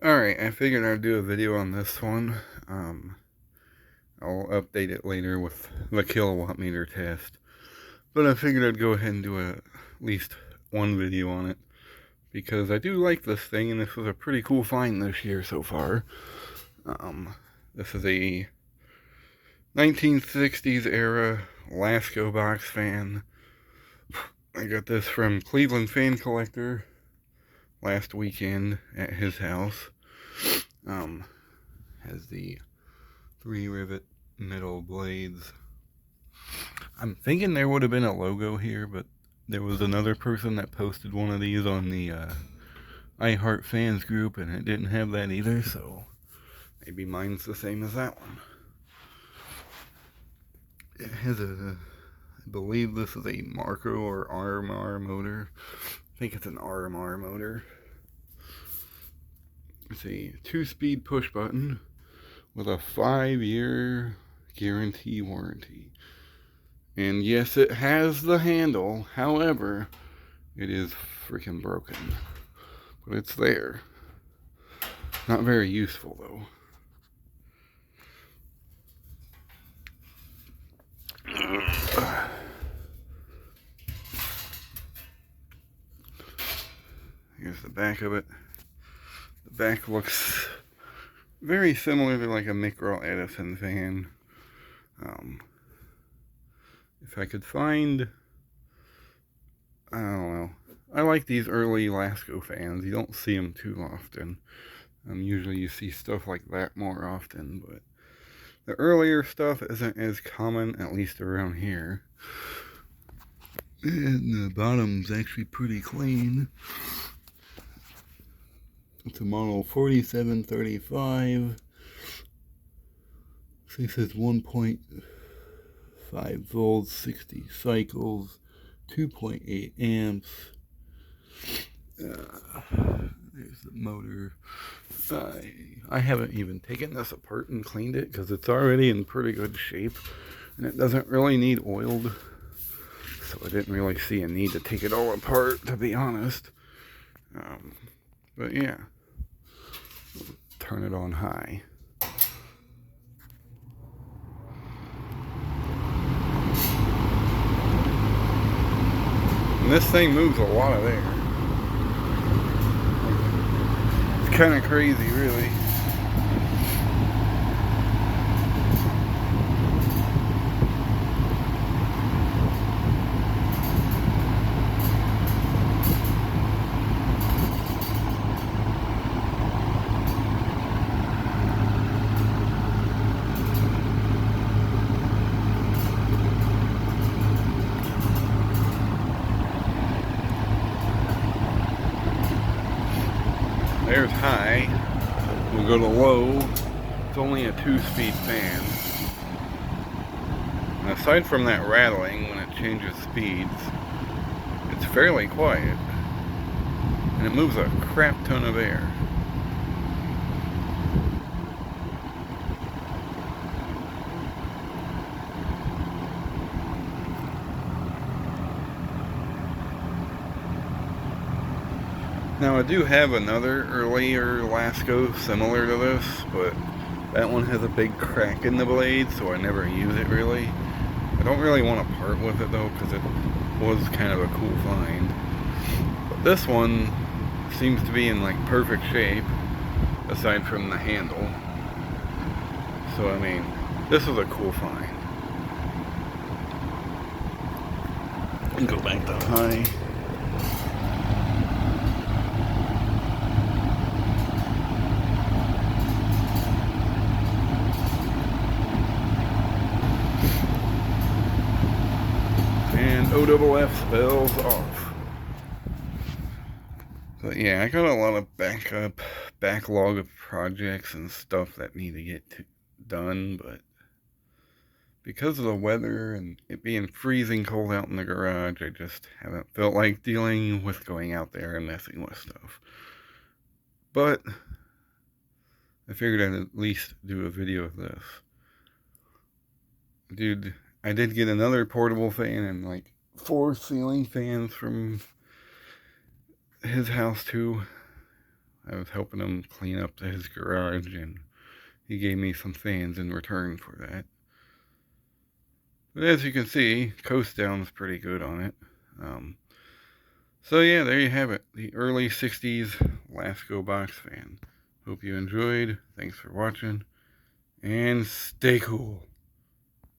Alright, I figured I'd do a video on this one. I'll update it later with the kilowatt meter test. But I figured I'd go ahead and do at least one video on it. Because I do like this thing, and this was a pretty cool find this year so far. This is a 1960s era Lasko box fan. I got this from Cleveland Fan Collector last weekend at his house. Has the 3 rivet middle blades. I'm thinking there would have been a logo here, but there was another person that posted one of these on the I Heart Fans group, and it didn't have that either, so maybe mine's the same as that one. It has I believe this is a Marco or RMR motor. I think it's an RMR motor. It's a 2-speed push button with a 5-year guarantee warranty. And yes, it has the handle, however, it is freaking broken. But it's there. Not very useful, though. Here's the back of it. The back looks very similar to like a Micro Edison fan. If I could find, I don't know. I like these early Lasko fans. You don't see them too often. Usually you see stuff like that more often, but the earlier stuff isn't as common, at least around here. And the bottom's actually pretty clean. It's a model 4735. This is 1.5 volts, 60 cycles, 2.8 amps. There's the motor. I haven't even taken this apart and cleaned it because it's already in pretty good shape, and it doesn't really need oiled, so I didn't really see a need to take it all apart, to be honest. But yeah, turn it on high. And this thing moves a lot of air. It's kind of crazy, really. There's high. We'll go to low. It's only a 2-speed fan. And aside from that rattling when it changes speeds, it's fairly quiet. And it moves a crap ton of air. Now I do have another earlier Lasko similar to this, but that one has a big crack in the blade, so I never use it really. I don't really want to part with it though, because it was kind of a cool find. But this one seems to be in like perfect shape, aside from the handle. So I mean, this is a cool find. And go back to high. And OFF spells off. But yeah, I got a lot of backlog of projects and stuff that need to get done, but because of the weather and it being freezing cold out in the garage, I just haven't felt like dealing with going out there and messing with stuff. But I figured I'd at least do a video of this. Dude, I did get another portable fan and like 4 ceiling fans from his house too. I was helping him clean up his garage, and he gave me some fans in return for that. But as you can see, coast down's pretty good on it. So yeah, there you have it. The early 60s Lasko box fan. Hope you enjoyed. Thanks for watching. And stay cool.